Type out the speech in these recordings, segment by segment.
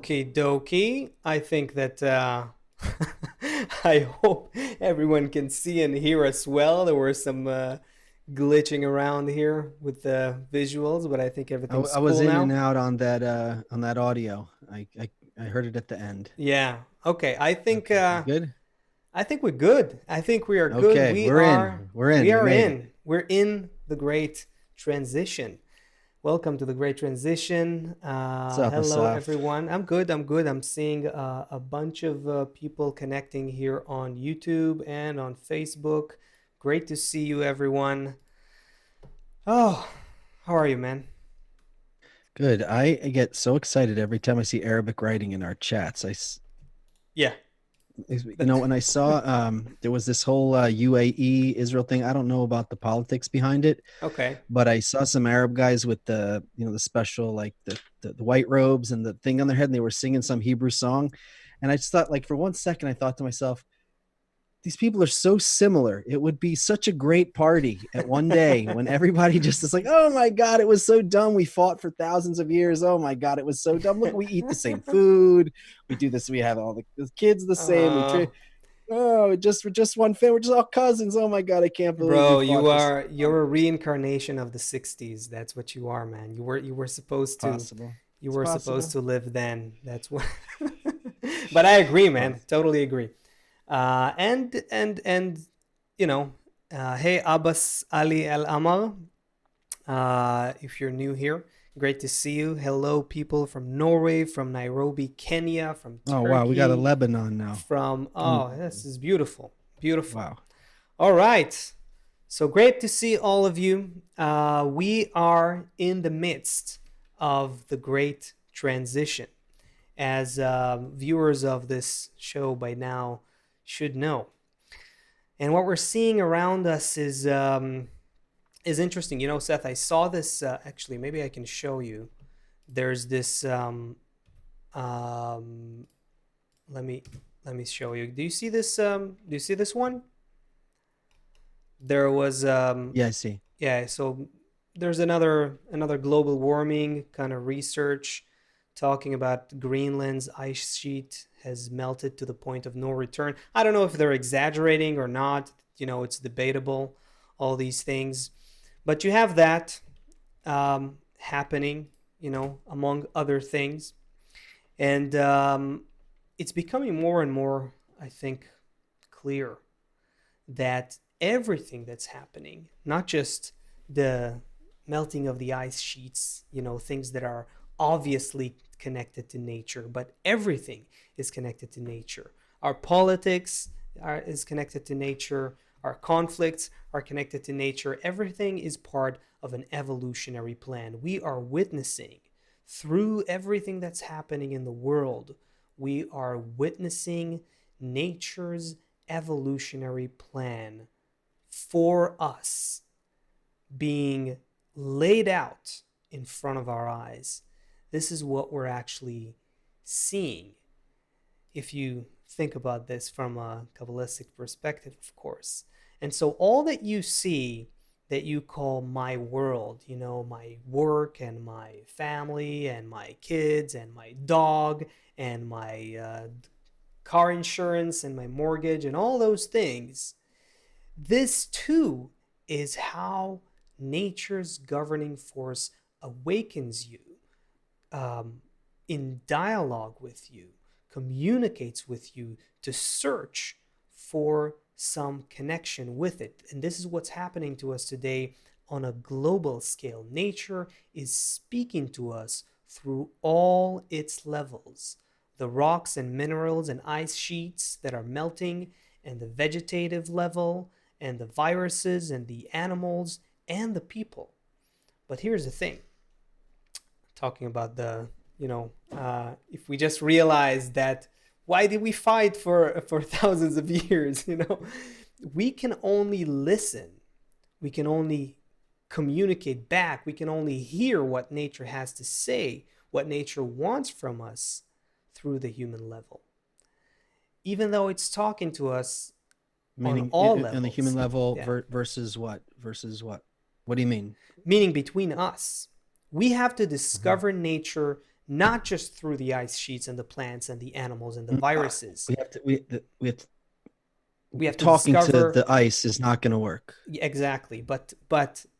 Okie dokie. I think that I hope everyone can see and hear us well. There were some glitching around here with the visuals, but I think everything's I was cool in and now. out on that audio. I heard it at the end. Yeah. Okay. Okay, we good? I think we're good. I think we are good. Okay, we're in. We're in. We We are made it. in. We're in the great transition. Welcome to the Great Transition. What's up, Hello, Asaf? everyone. I'm good. I'm good. I'm seeing a bunch of people connecting here on YouTube and on Facebook. Great to see you, everyone. Oh, how are you, man? Good. I get so excited every time I see Arabic writing in our chats. Yeah. When I saw there was this whole UAE Israel thing. I don't know about the politics behind it, Okay. but I saw some Arab guys with the special like the white robes and the thing on their head, and they were singing some Hebrew song. And I just thought, like, for one second, I thought to myself, these people are so similar. It would be such a great party at one day when everybody just is like, oh my God, it was so dumb. We fought for thousands of years. Oh my God, it was so dumb. Look, we eat the same food. We do this. We have all the kids the same. uh, We're just one family. We're just all cousins. Oh my God, I can't believe we bro, fought for so long. you're a reincarnation of the 60s. That's what you are, man. You were supposed to Possible. you It's were supposed possible. to live then. That's what But I agree, man. Possible. Totally agree. And you know, hey Abbas Ali Al Amar, if you're new here, great to see you. Hello, people from Norway, from Nairobi, Kenya, from Oh wow, we got a Turkey, Lebanon now. from Mm, oh, this is beautiful, beautiful. wow. All right, so great to see all of you. We are in the midst of the great transition, as viewers of this show by now should know. And what we're seeing around us is interesting. You know, Seth, I saw this actually. Maybe I can show you. There's this. Um, let me let me show you. Do you see this? Do you see this one? There was Yeah, I see. yeah. So there's another global warming kind of research talking about Greenland's ice sheet has melted to the point of no return. I don't know if they're exaggerating or not. You know, it's debatable. All these things, but you have that happening. You know, among other things, and it's becoming more and more, I think, clear that everything that's happening, not just the melting of the ice sheets, you know, things that are obviously connected to nature, but everything is connected to nature. Our politics is connected to nature. Our conflicts are connected to nature. Everything is part of an evolutionary plan. We are witnessing through everything that's happening in the world, we are witnessing nature's evolutionary plan for us being laid out in front of our eyes. This is what we're actually seeing. If you think about this from a Kabbalistic perspective, of course. And so, all that you see that you call my world, you know, my work and my family and my kids and my dog and my car insurance and my mortgage and all those things, this too is how nature's governing force awakens you, um, in dialogue with you, communicates with you to search for some connection with it. And this is what's happening to us today on a global scale. Nature is speaking to us through all its levels, the rocks and minerals and ice sheets that are melting, and the vegetative level, and the viruses and the animals and the people. But here's the thing, talking about the, if we just realize that, why did we fight for thousands of years? We can only listen, we can only communicate back, we can only hear what nature has to say, what nature wants from us through the human level, even though it's talking to us on Meaning all on the human levels. level Yeah. versus what? Versus what? What do you mean? Meaning between us. We have to Mhm. discover nature not just through the ice sheets and the plants and the animals and the No, viruses. we have to, We have to talking to discover the ice is not going to work. exactly, but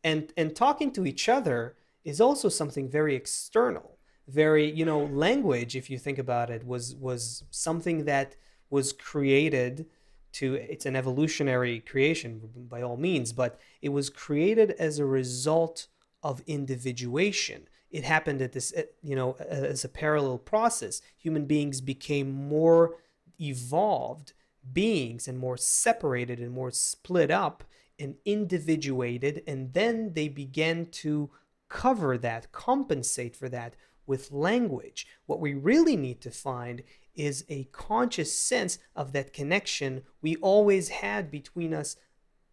and talking to each other is also something very external. Very, language, if you think about it, was something that was created to, it's an evolutionary creation by all means, but it was created as a result of individuation. It happened at this, as a parallel process. Human beings became more evolved beings and more separated and more split up and individuated, and then they began to cover that, compensate for that with language. What we really need to find is a conscious sense of that connection we always had between us,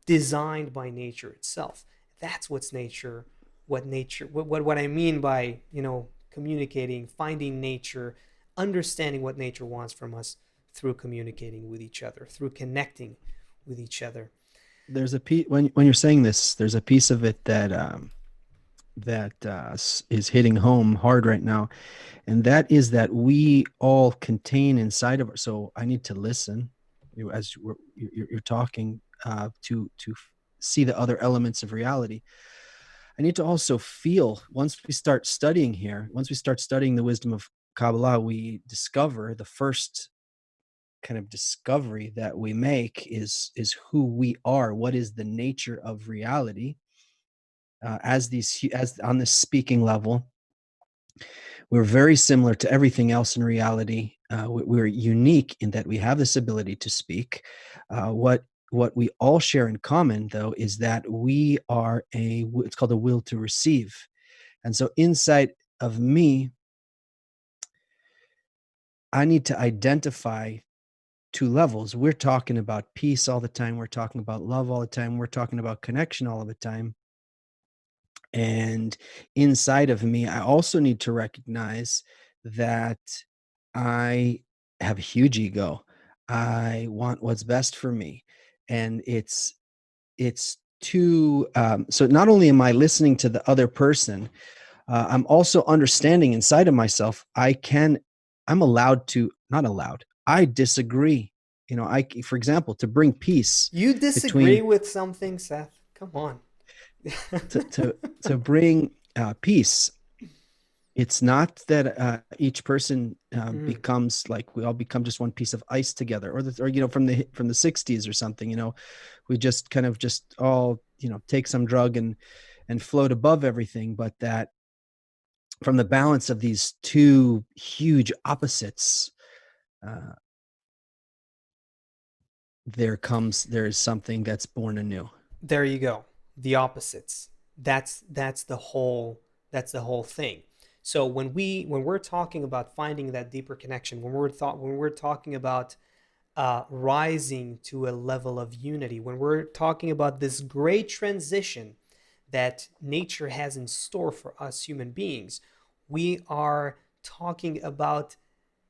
designed by nature itself. That's what's nature, what I mean by, communicating, finding nature, understanding what nature wants from us through communicating with each other, through connecting with each other. There's a piece when you're saying this, there's a piece of it that is hitting home hard right now, and that is that we all contain inside of us. So I need to listen as you're talking to see the other elements of reality. I need to also feel. Once we start studying the wisdom of Kabbalah, we discover the first kind of discovery that we make is who we are. What is the nature of reality? As on this speaking level, we're very similar to everything else in reality. We're unique in that we have this ability to speak. What we all share in common, though, is that we are it's called a will to receive. And so inside of me, I need to identify two levels. We're talking about peace all the time. We're talking about love all the time. We're talking about connection all of the time. And inside of me, I also need to recognize that I have a huge ego. I want what's best for me. And it's too so not only am I listening to the other person, I'm also understanding inside of myself, I'm allowed to, not allowed, I disagree. For example, to bring peace You disagree between, with something, Seth? Come on. to, to, to bring peace. It's not that each person Mm. becomes like we all become just one piece of ice together, or from the 60s or something. We just kind of just all take some drug and float above everything, but that from the balance of these two huge opposites, uh, there is something that's born anew. There you go. The opposites. That's the whole thing. So when we're talking about finding that deeper connection, when we're talking about rising to a level of unity, when we're talking about this great transition that nature has in store for us human beings, we are talking about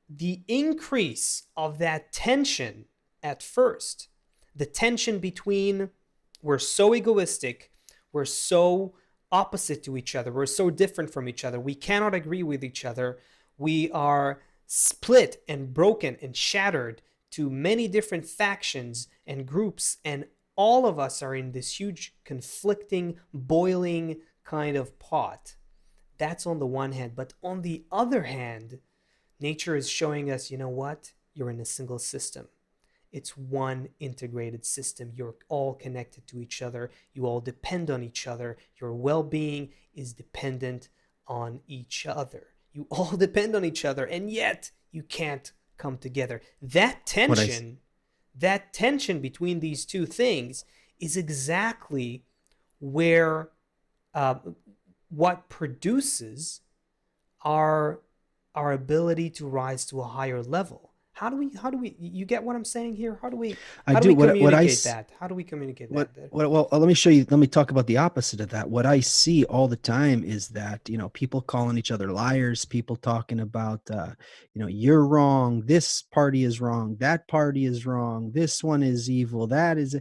the increase of that tension at first. The tension between, we're so egoistic, we're so opposite to each other, we're so different from each other, we cannot agree with each other, we are split and broken and shattered to many different factions and groups, and all of us are in this huge conflicting, boiling kind of pot. That's on the one hand. But on the other hand, nature is showing us, you know what? You're in a single system. It's one integrated system. You're all connected to each other. You all depend on each other. Your well being is dependent on each other. You all depend on each other, and yet you can't come together. What I That tension between these two things is exactly where uh, what produces our ability to rise to a higher level. How do we you get what I'm saying here? how do we I how do do we communicate that? what well, let me show you. Let me talk about the opposite of that. What I see all the time is that people calling each other liars, people talking about you're wrong, this party is wrong, that party is wrong, this one is evil, that is,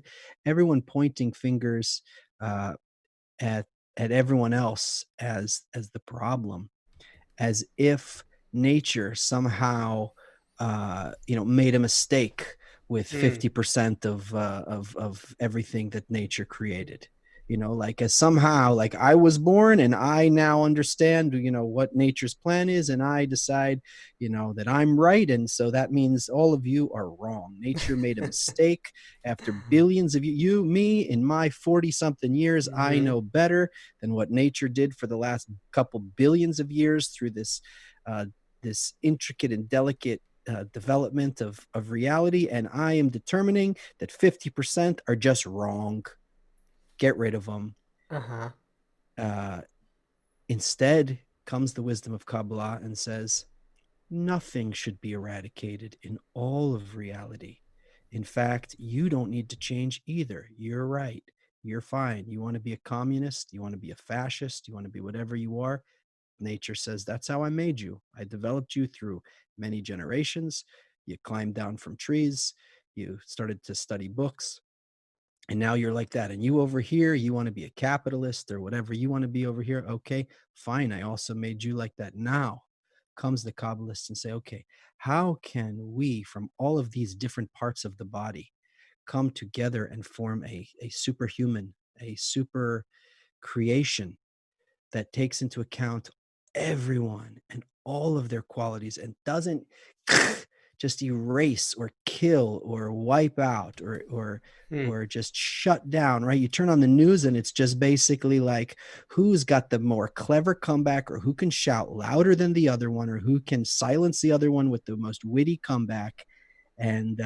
everyone pointing fingers uh, at everyone else as the problem, as if. nature somehow, made a mistake with Hmm. 50% of everything that nature created. Like, as somehow, like, I was born and I now understand, what nature's plan is, and I decide, that I'm right, and so that means all of you are wrong. Nature made a mistake after billions of me, in my 40 something years, I Hmm. know better than what nature did for the last couple billions of years through uh, this intricate and delicate development of reality, and I am determining that 50% are just wrong. Get rid of them. Uh-huh. Uh, Instead comes the wisdom of Kabbalah and says, nothing should be eradicated in all of reality. In fact, you don't need to change either. You're right. You're fine. You want to be a communist? You want to be a fascist? You want to be whatever you are? Nature says, that's how I made you. I developed you through many generations. You climbed down from trees. You started to study books. And now you're like that. And you over here, you want to be a capitalist or whatever you want to be over here. Okay, fine. I also made you like that. Now comes the Kabbalists and say, okay, how can we, from all of these different parts of the body, come together and form a superhuman, a super creation that takes into account everyone and all of their qualities and doesn't just erase or kill or wipe out Hmm. or just shut down, right? You turn on the news and it's just basically like, who's got the more clever comeback, or who can shout louder than the other one, or who can silence the other one with the most witty comeback. And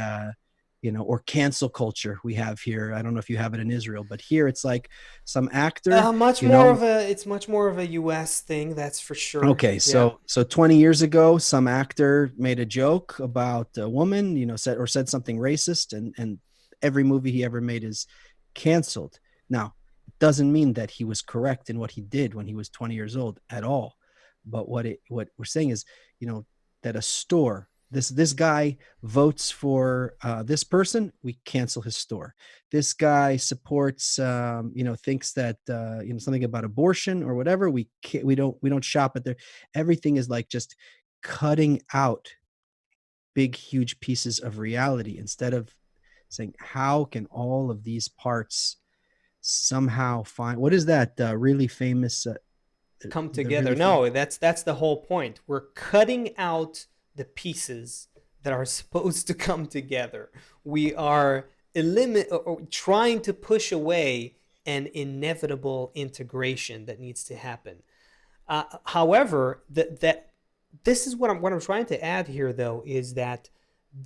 or cancel culture we have here. I don't know if you have it in Israel, but here it's like some actor, Much you more know of a it's much more of a US thing, that's for sure. Okay, Yeah. so 20 years ago, some actor made a joke about a woman, said something racist, and every movie he ever made is canceled. Now, it doesn't mean that he was correct in what he did when he was 20 years old at all. But what we're saying is, that a store, this guy votes for this person, we cancel his store. This guy supports, thinks that, something about abortion or whatever, we don't shop at there. Everything is like just cutting out big huge pieces of reality, instead of saying, how can all of these parts somehow find, what is that really famous, Come the together. really famous, No, that's the whole point. We're cutting out the pieces that are supposed to come together. We are trying to push away an inevitable integration that needs to happen. However, that this is what I'm trying to add here, though, is that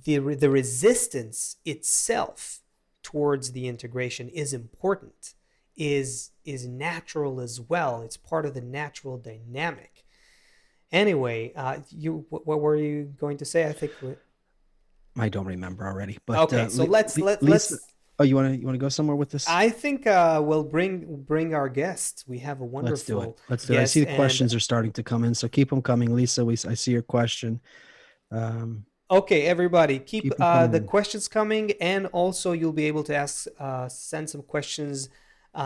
the resistance itself towards the integration is important, is natural as well. It's part of the natural dynamic. Anyway, what were you going to say? I think. I don't remember already, but Okay, so Lisa, let's. oh, you want to go somewhere with this? I think we'll bring our guests. We have a Let's do it. wonderful Let's do it. I see guest, the and questions are starting to come in, so keep them coming, Lisa. I see your question. Um, okay, everybody, keep keep them coming the in. questions coming, and also you'll be able to send some questions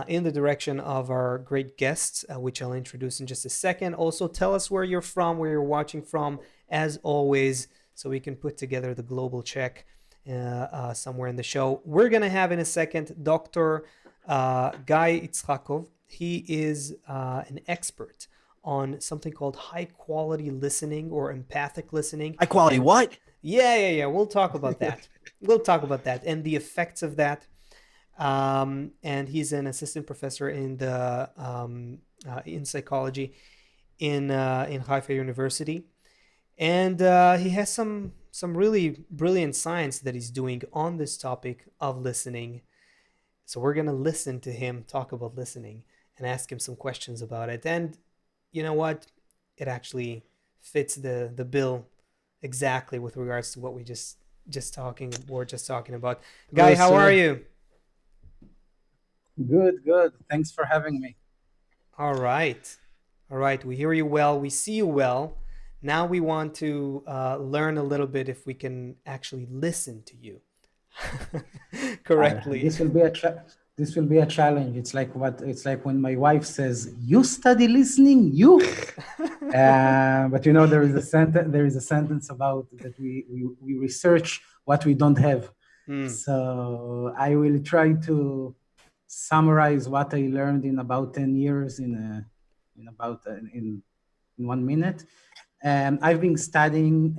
in the direction of our great guests, which I'll introduce in just a second. Also, tell us where you're from, where you're watching from, as always, so we can put together the global check somewhere in the show. We're gonna have in a second Dr. Guy Itzchakov. He is an expert on something called high quality listening or empathic listening, High quality and what? yeah. We'll talk about that. We'll talk about that and the effects of that. And he's an assistant professor in psychology in Haifa University, and he has some really brilliant science that he's doing on this topic of listening. So we're gonna listen to him talk about listening and ask him some questions about it. And you know what? It actually fits the bill exactly with regards to what we're just talking about. Hello, Guy, how are sir. you? Good, good. Thanks for having me. All right. All right. We hear you well. We see you well. Now we want to learn a little bit if we can actually listen to you Uh, correctly. this will be a cha- this will be a challenge. It's like when my wife says, "You study listening, you." But there is a sentence about that we research what we don't have. So I will try to summarize what I learned in about 10 years in 1 minute. I've been studying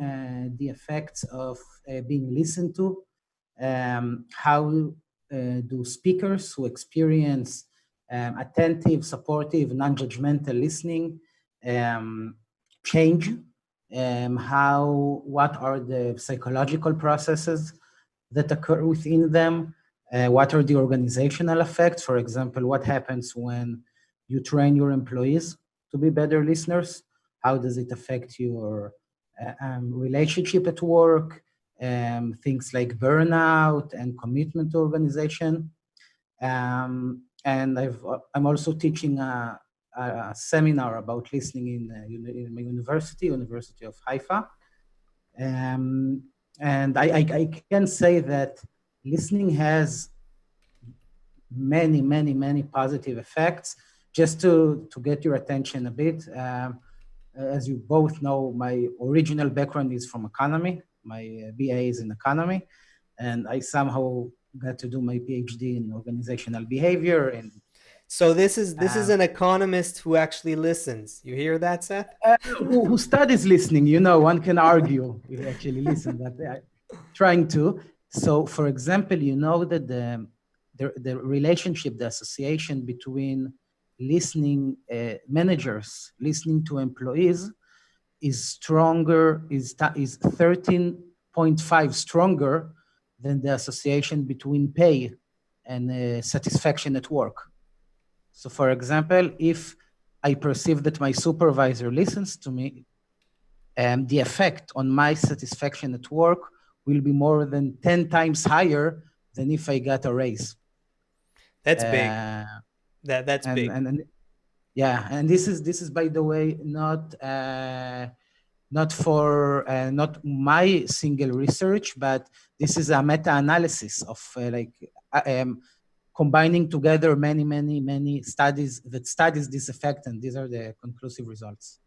the effects of being listened to. How do speakers who experience attentive, supportive, non-judgmental listening change? What are the psychological processes that occur within them? What are the organizational effects? For example, what happens when you train your employees to be better listeners? How does it affect your relationship at work? Things like burnout and commitment to organization. And I'm also teaching a seminar about listening in my University of Haifa. And I can say that listening has many positive effects. Just to get your attention a bit, as you both know, my original background is from economy. My BA is in economy, and I somehow got to do my PhD in organizational behavior. And so this is an economist who actually listens. You hear that, Seth? Who studies listening? One can argue we actually listen, but trying to. So, for example, you know that the relationship, the association between listening managers, listening to employees, is stronger, is 13.5 stronger than the association between pay and satisfaction at work. So, for example, if I perceive that my supervisor listens to me, the effect on my satisfaction at work will be more than 10 times higher than if I got a raise. That's big. That's big. Yeah, and this is by the way not not my single research, but this is a meta-analysis of combining together many studies that studies this effect, and these are the conclusive results.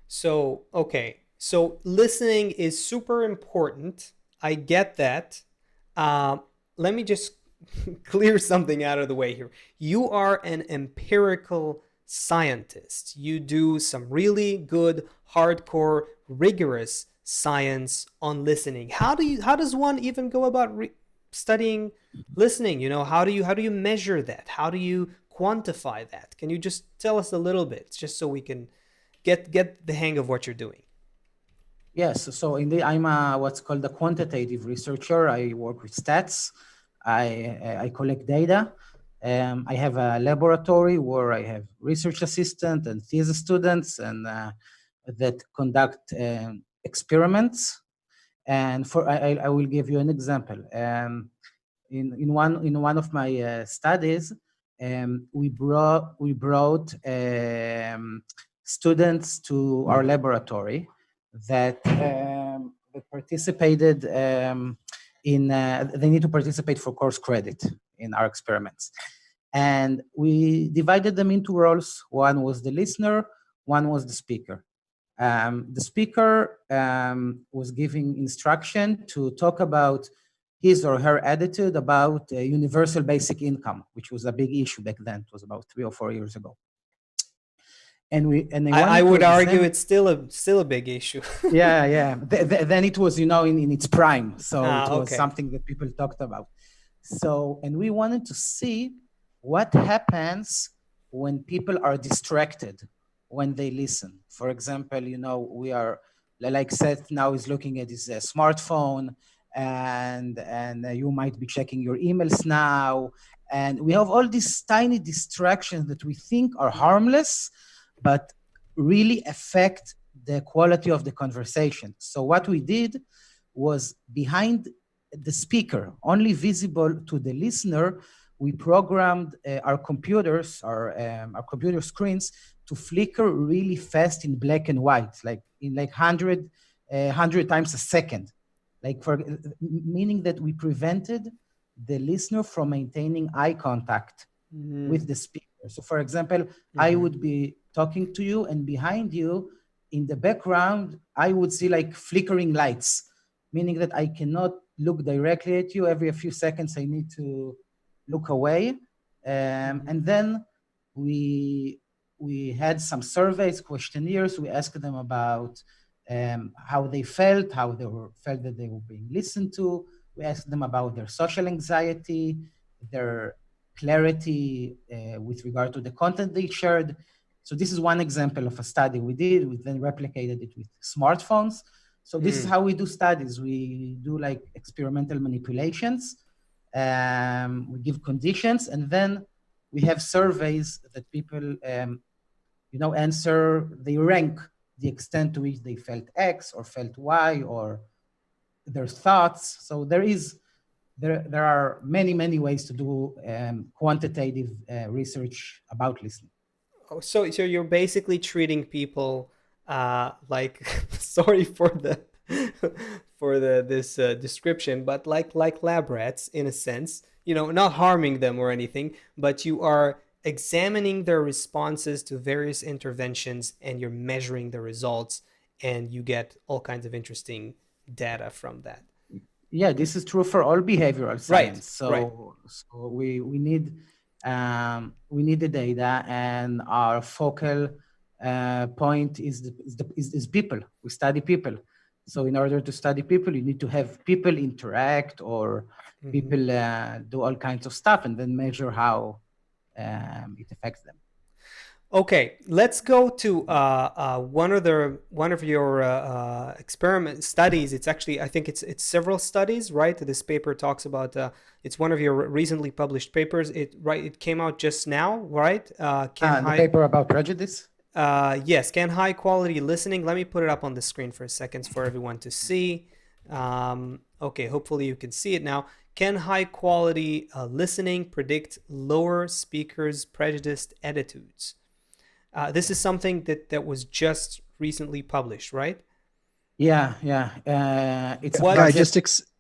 So, okay. So listening is super important. I get that. Let me just clear something out of the way here. You are an empirical scientist. You do some really good, hardcore, rigorous science on listening. How does one even go about studying listening? How do you measure that? How do you quantify that? Can you just tell us a little bit, just so we can get the hang of what you're doing? Yes, so indeed, I'm what's called a quantitative researcher. I work with stats. I collect data. I have a laboratory where I have research assistant and thesis students, and that conduct experiments. And I will give you an example. In one of my studies, we brought students to our laboratory that participated they need to participate for course credit in our experiments. And we divided them into roles. One was the listener, one was the speaker. The speaker was giving instruction to talk about his or her attitude about universal basic income, which was a big issue back then. It was about 3 or 4 years ago. And I would argue it's still a big issue. Yeah. Then it was, in its prime. So it was okay. something that people talked about. So, and we wanted to see what happens when people are distracted when they listen. For example, we are, like Seth now is looking at his smartphone, and you might be checking your emails now. And we have all these tiny distractions that we think are harmless, but really affect the quality of the conversation. So what we did was, behind the speaker, only visible to the listener, we programmed our computers, our computer screens, to flicker really fast in black and white, like 100 times a second, meaning that we prevented the listener from maintaining eye contact with the speaker. So for example, I would be talking to you, and behind you in the background, I would see like flickering lights, meaning that I cannot look directly at you. Every few seconds, I need to look away. And then we had some surveys, questionnaires. We asked them about how they felt, felt that they were being listened to. We asked them about their social anxiety, their clarity with regard to the content they shared. So this is one example of a study we did. We then replicated it with smartphones. So this is how we do studies. We do like experimental manipulations. We give conditions, and then we have surveys that people, answer. They rank the extent to which they felt X or felt Y or their thoughts. So there are many ways to do quantitative research about listening. Oh, so you're basically treating people like sorry for the for this description, but like lab rats in a sense. Not harming them or anything, but you are examining their responses to various interventions, and you're measuring the results, and you get all kinds of interesting data from that. Yeah, this is true for all behavioral science. Right. So we need the data, and our focal point is people. We study people. So in order to study people, you need to have people interact, or people do all kinds of stuff, and then measure how it affects them. Okay, let's go to one of your experiment studies. It's actually, I think it's several studies, right? This paper talks about it's one of your recently published papers. It came out just now, right? The paper about prejudice. Yes, can high quality listening. Let me put it up on the screen for a second for everyone to see. Okay, hopefully you can see it now. Can high quality listening predict lower speakers' prejudiced attitudes? This is something that was just recently published, right? Yeah. It's just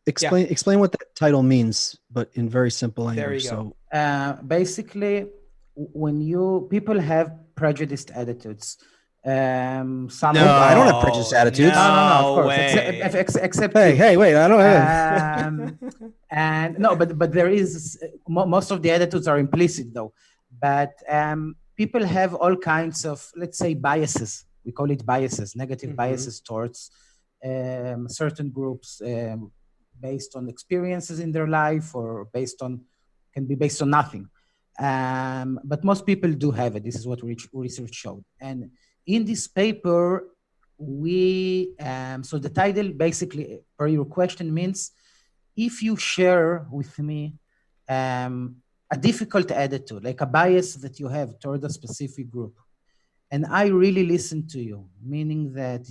explain what that title means, but in very simple language. There you go. Basically, when people have prejudiced attitudes, some I don't have prejudiced attitudes. No, of course. Way. Except hey, wait, I don't have. And no, but there is most of the attitudes are implicit though. But people have all kinds of, let's say, biases. We call it biases, negative biases towards certain groups, based on experiences in their life, or can be based on nothing. But most people do have it. This is what research showed. And in this paper, so the title basically, per your question, means if you share with me a difficult attitude, like a bias that you have toward a specific group, and I really listen to you, meaning that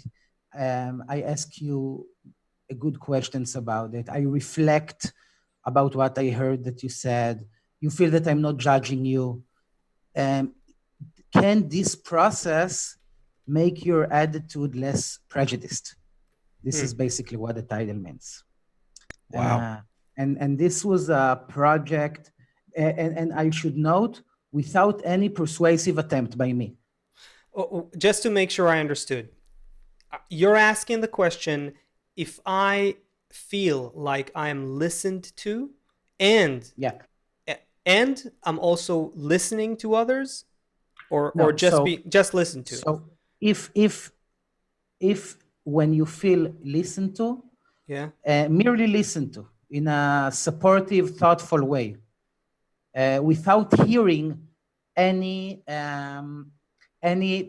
I ask you good questions about it. I reflect about what I heard that you said. You feel that I'm not judging you. Can this process make your attitude less prejudiced? This is basically what the title means. Wow. And this was a project, and I should note, without any persuasive attempt by me. Just to make sure I understood, you're asking the question, if I feel like I am listened to, and I'm also listening to others, or just listened to. So if when you feel listened to, merely listen to in a supportive, thoughtful way, without hearing any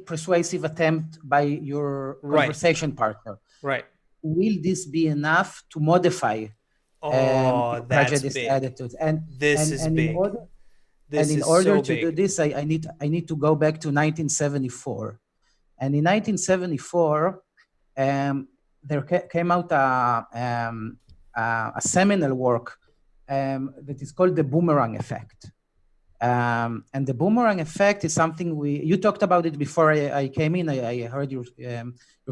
persuasive attempt by your conversation partner, right? Will this be enough to modify prejudiced attitudes? And this is big. In order to do this, I need to go back to 1974. And in 1974, there came out a seminal work that is called the boomerang effect. And the boomerang effect is something you talked about it before I came in. I heard your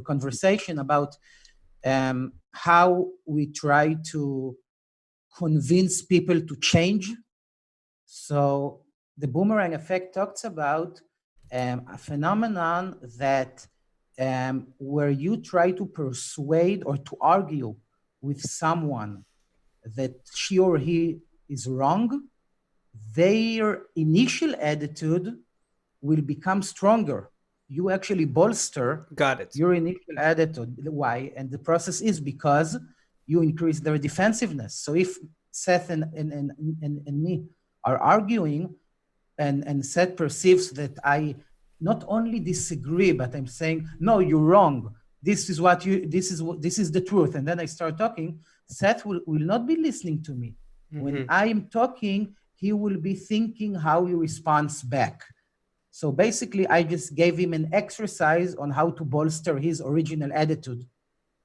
conversation about how we try to convince people to change. So the boomerang effect talks about a phenomenon that where you try to persuade or to argue with someone that she or he is wrong, their initial attitude will become stronger. You actually bolster Got it. your initial attitude. Why? And the process is because you increase their defensiveness. So if Seth and me are arguing, and Seth perceives that I not only disagree, but I'm saying, no, you're wrong. This is the truth. And then I start talking, Seth will not be listening to me. When I'm talking, he will be thinking how he responds back. So basically, I just gave him an exercise on how to bolster his original attitude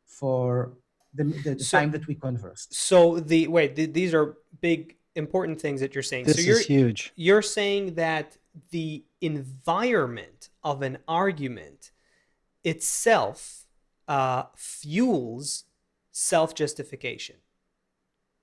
for the time that we conversed. So these are big important things that you're saying. This is huge. You're saying that the environment of an argument itself fuels self-justification.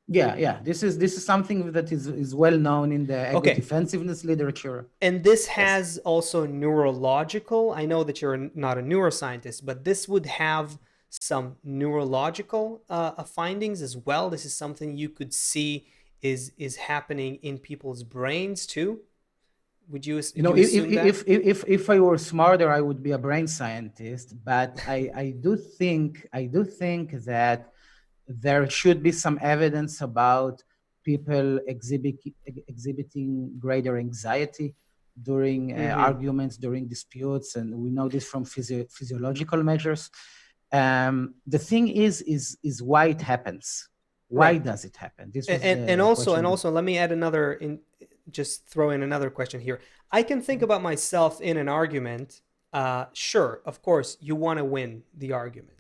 Yeah. This is something that is well known in the ego defensiveness literature. And this has also neurological. I know that you're not a neuroscientist, but this would have some neurological findings as well. This is something you could see is happening in people's brains too. Would you assume that? If I were smarter, I would be a brain scientist. But I do think that there should be some evidence about people exhibiting greater anxiety during arguments, during disputes, and we know this from physiological measures. The thing is why it happens. Why does it happen? This was and also let me add just throw in another question here. I can think about myself in an argument. Sure, of course, you want to win the argument.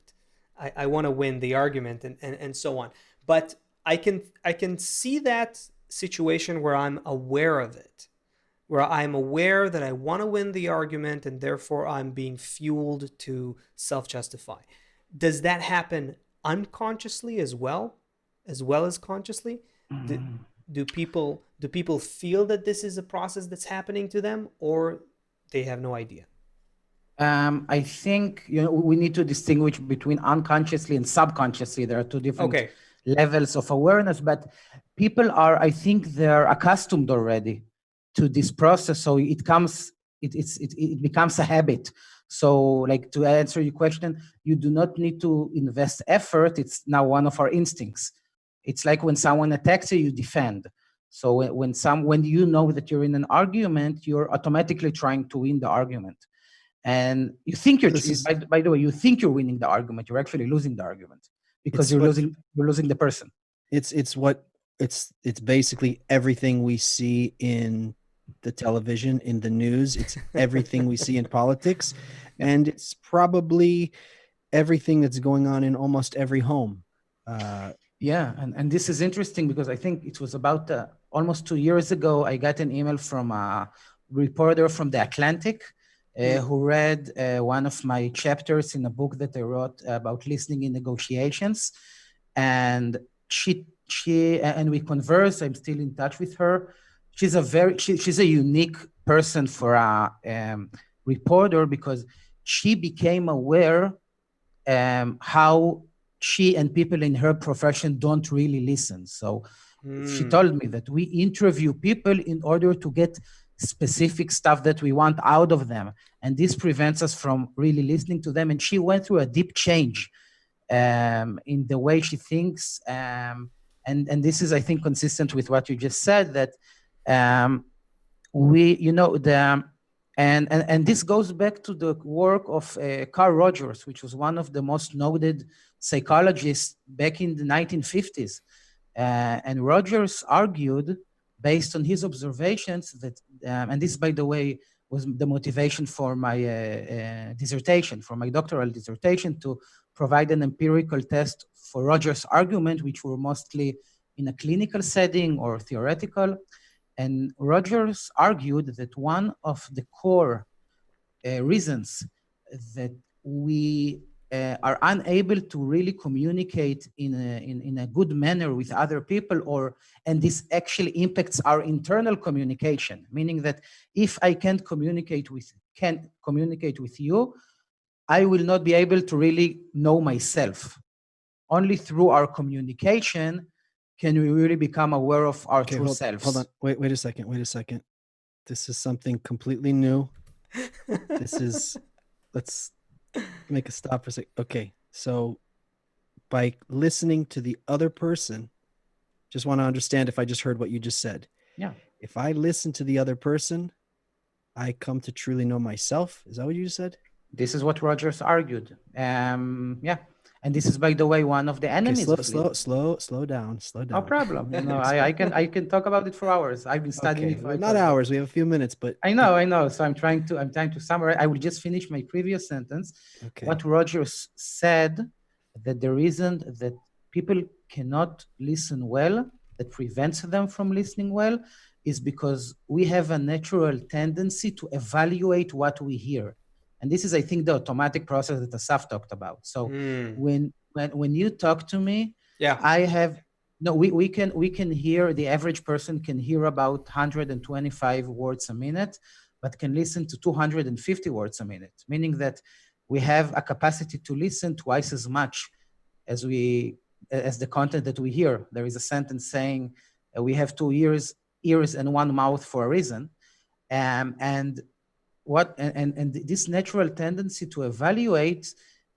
I want to win the argument and so on. But I can see that situation where I'm aware of it, where I'm aware that I want to win the argument and therefore I'm being fueled to self-justify. Does that happen unconsciously as well as consciously? Do people feel that this is a process that's happening to them, or they have no idea? I think we need to distinguish between unconsciously and subconsciously. There are two different levels of awareness, but people are, I think, they're accustomed already to this process, so it becomes a habit. So, like, to answer your question, you do not need to invest effort. It's now one of our instincts. It's like when someone attacks you, you defend. So when you know that you're in an argument, you're automatically trying to win the argument. And you think by the way, you think you're winning the argument. You're actually losing the argument because you're losing the person. It's basically everything we see in the television, in the news. It's everything we see in politics, and it's probably everything that's going on in almost every home. And this is interesting because I think it was about almost 2 years ago, I got an email from a reporter from The Atlantic who read one of my chapters in a book that I wrote about listening in negotiations. And she and we conversed. I'm still in touch with her. She's a unique person for a reporter because she became aware how she and people in her profession don't really listen. So she told me that we interview people in order to get specific stuff that we want out of them. And this prevents us from really listening to them. And she went through a deep change in the way she thinks. And this is, I think, consistent with what you just said, that and this goes back to the work of Carl Rogers, which was one of the most noted psychologists back in the 1950s. And Rogers argued, based on his observations, that, and this, by the way, was the motivation for my dissertation, for my doctoral dissertation, to provide an empirical test for Rogers' argument, which were mostly in a clinical setting or theoretical. And Rogers argued that one of the core reasons that we are unable to really communicate in a good manner with other people, and this actually impacts our internal communication, meaning that if I can't communicate with you, I will not be able to really know myself. Only through our communication can we really become aware of our true selves. Hold on. Wait a second. This is something completely new. Let's make a stop for a sec. Okay. So by listening to the other person, just want to understand if I just heard what you just said. Yeah. If I listen to the other person, I come to truly know myself. Is that what you just said? This is what Rogers argued. Yeah. And this is, by the way, one of the enemies. Okay, slow down. No problem. I can talk about it for hours. I've been studying it for not hours. We have a few minutes, but I know. So I'm trying to summarize. I will just finish my previous sentence. Okay. What Rogers said, that the reason that people cannot listen well, that prevents them from listening well, is because we have a natural tendency to evaluate what we hear. And this is, I think, the automatic process that Asaf talked about. So when you talk to me, we can hear, the average person can hear about 125 words a minute, but can listen to 250 words a minute, meaning that we have a capacity to listen twice as much as the content that we hear. There is a sentence saying we have 2 ears and 1 mouth for a reason. And this natural tendency to evaluate,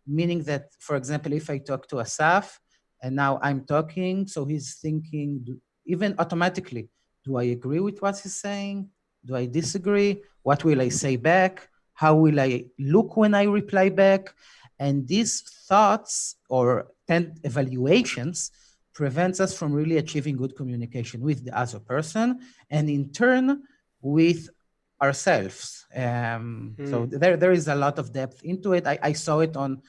meaning that, for example, if I talk to Asaf and now I'm talking, so he's thinking, even automatically, do I agree with what he's saying? Do I disagree? What will I say back? How will I look when I reply back? And these thoughts or evaluations prevents us from really achieving good communication with the other person, and in turn with ourselves. So there is a lot of depth into it. I saw it on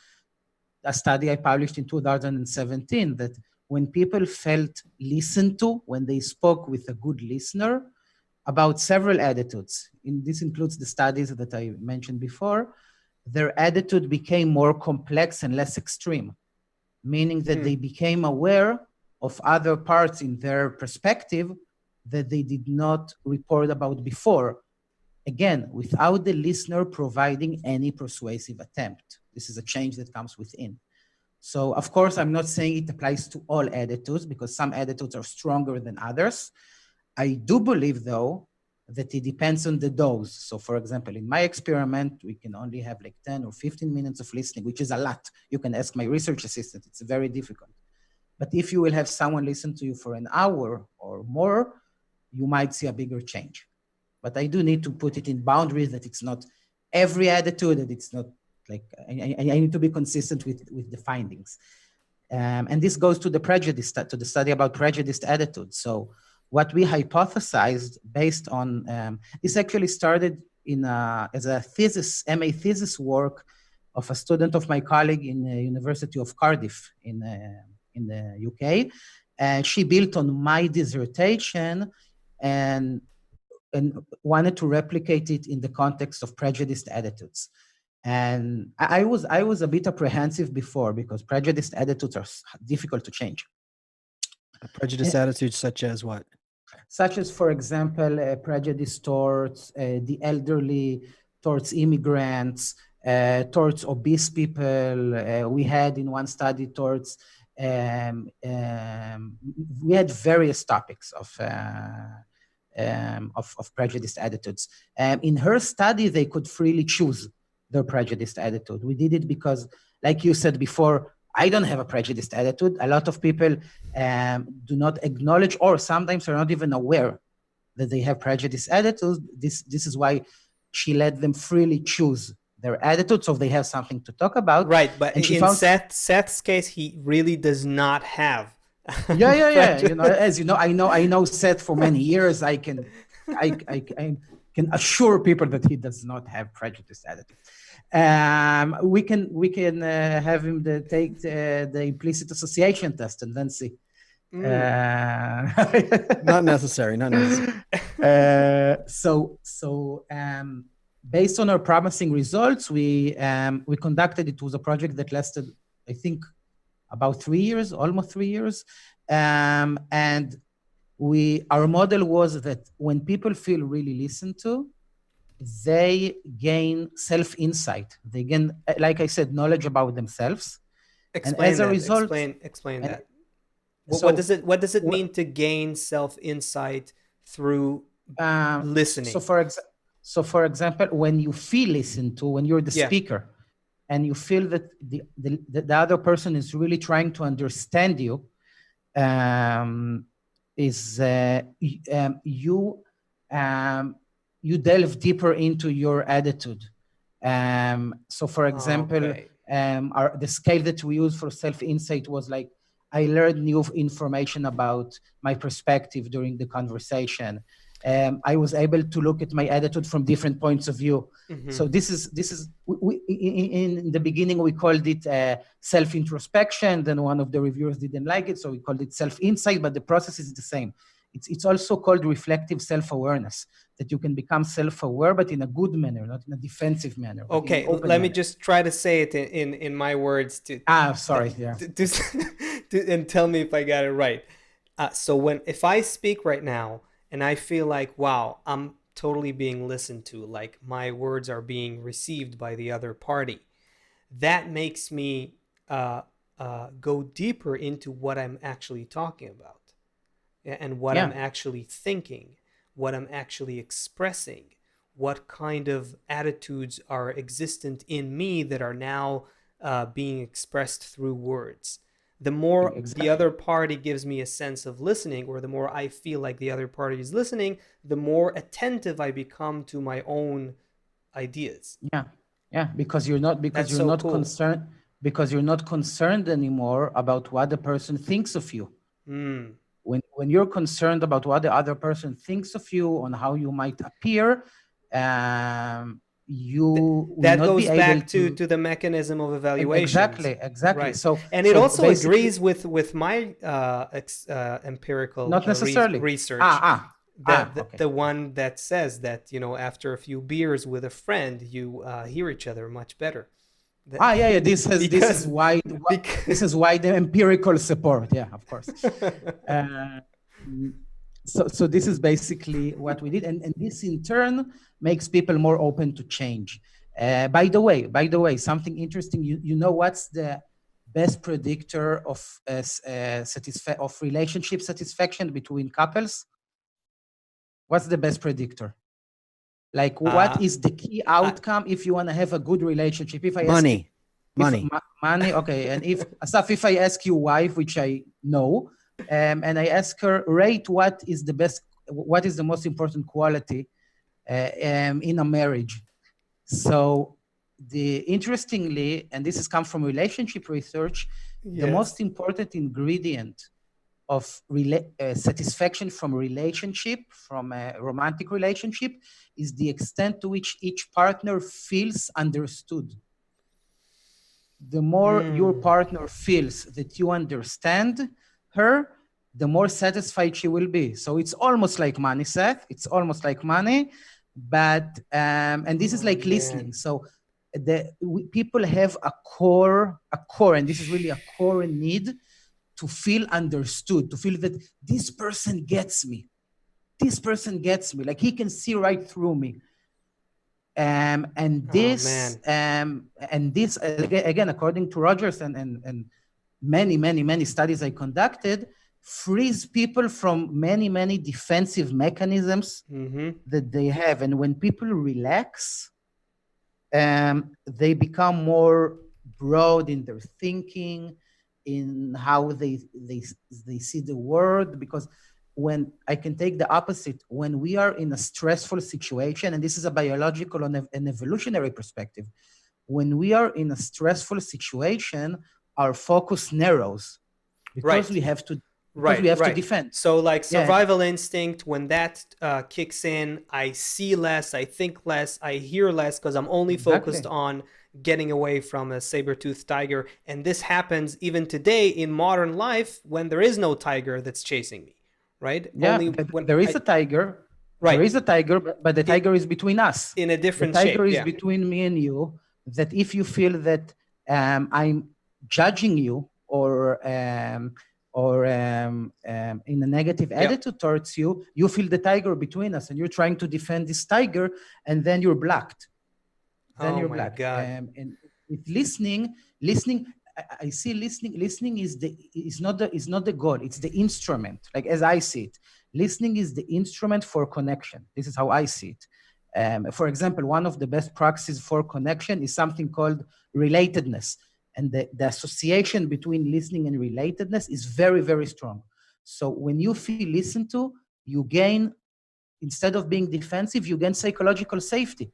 a study I published in 2017, that when people felt listened to, when they spoke with a good listener about several attitudes, this includes the studies that I mentioned before, their attitude became more complex and less extreme, meaning that they became aware of other parts in their perspective that they did not report about before. Again, without the listener providing any persuasive attempt. This is a change that comes within. So, of course, I'm not saying it applies to all attitudes, because some attitudes are stronger than others. I do believe, though, that it depends on the dose. So, for example, in my experiment, we can only have like 10 or 15 minutes of listening, which is a lot. You can ask my research assistant. It's very difficult. But if you will have someone listen to you for an hour or more, you might see a bigger change. But I do need to put it in boundaries, that it's not every attitude, that it's not like, I need to be consistent with the findings. And this goes to the study about prejudiced attitudes. So what we hypothesized based on, this actually started as a thesis, MA thesis work of a student of my colleague in the University of Cardiff in the UK. And she built on my dissertation and wanted to replicate it in the context of prejudiced attitudes. And I was a bit apprehensive before, because prejudiced attitudes are difficult to change. Prejudiced attitudes such as what? Such as, for example, prejudice towards the elderly, towards immigrants, towards obese people. We had in one study towards, we had various topics of prejudiced attitudes. In her study, they could freely choose their prejudiced attitude. We did it because, like you said before, I don't have a prejudiced attitude. A lot of people do not acknowledge, or sometimes are not even aware that they have prejudiced attitudes. This is why she let them freely choose their attitude, so they have something to talk about. Right, but in Seth's case, he really does not have. Yeah. As you know, I know Seth for many years. I can assure people that he does not have prejudiced attitude. We can have him take the implicit association test and then see. Not necessary. based on our promising results, we conducted, it was a project that lasted, I think, about 3 years, almost 3 years. And our model was that when people feel really listened to, they gain self-insight. They gain, like I said, knowledge about themselves. And Explain as a that. result, Explain and that. so What does it mean to gain self-insight through so listening? for example, when you feel listened to, when you're the Yeah. speaker, and you feel that the other person is really trying to understand you, is you delve deeper into your attitude. So for example, Okay. the scale that we use for self-insight was like, I learned new information about my perspective during the conversation. I was able to look at my attitude from different points of view. Mm-hmm. So this is in the beginning we called it self-introspection. Then one of the reviewers didn't like it, so we called it self-insight. But the process is the same. It's also called reflective self-awareness, that you can become self-aware, but in a good manner, not in a defensive manner. Okay, let me just try to say it in my words sorry, yeah. And tell me if I got it right. So if I speak right now and I feel like, wow, I'm totally being listened to, like my words are being received by the other party, that makes me go deeper into what I'm actually talking about and what I'm actually thinking, what I'm actually expressing, what kind of attitudes are existent in me that are now being expressed through words. The more the other party gives me a sense of listening, or the more I feel like the other party is listening, the more attentive I become to my own ideas. Yeah, because you're not concerned, because you're not concerned anymore about what the person thinks of you. When you're concerned about what the other person thinks of you, on how you might appear, you that goes back to the mechanism of evaluation. Exactly. Right. So it also agrees with my empirical not necessarily research. The one that says that, after a few beers with a friend, you hear each other much better. This is why the empirical support. Yeah, of course. So this is basically what we did, and this in turn makes people more open to change. By the way, something interesting. You know what's the best predictor of relationship satisfaction between couples? What's the best predictor? Like, what is the key outcome if you want to have a good relationship? If I money. Money, okay. And if Asaf, if I ask you wife, which I know, and I ask her, rate what is the most important quality in a marriage. So interestingly, and this has come from relationship research, the most important ingredient of satisfaction from a romantic relationship, is the extent to which each partner feels understood. The more your partner feels that you understand her, the more satisfied she will be. So it's almost like money, Seth. It's almost like money, but and this is like listening. So people have a core, and this is really a core need to feel understood, to feel that this person gets me. This person gets me. Like he can see right through me. And this again, according to Rogers and many studies I conducted, frees people from many defensive mechanisms that they have. And when people relax, they become more broad in their thinking, in how they see the world. Because when I can take the opposite, when we are in a stressful situation, and this is a biological and an evolutionary perspective, when we are in a stressful situation, our focus narrows because we have to to defend. So like survival instinct, when that kicks in, I see less, I think less, I hear less, because I'm only focused on getting away from a saber-toothed tiger. And this happens even today in modern life when there is no tiger that's chasing me, right? Yeah, there is a tiger. There Right. is a tiger, but the tiger is between us. In a The different tiger shape. is Yeah. between me and you. That if you feel that I'm judging you or in a negative Yeah. attitude towards you, you feel the tiger between us, and you're trying to defend this tiger, and then you're blocked. Then Oh you're my black. God. And with listening, I see listening is not the goal. It's the instrument. Like as I see it, listening is the instrument for connection. This is how I see it. For example, one of the best practices for connection is something called relatedness. And the association between listening and relatedness is very, very strong. So when you feel listened to, you gain, instead of being defensive, you gain psychological safety.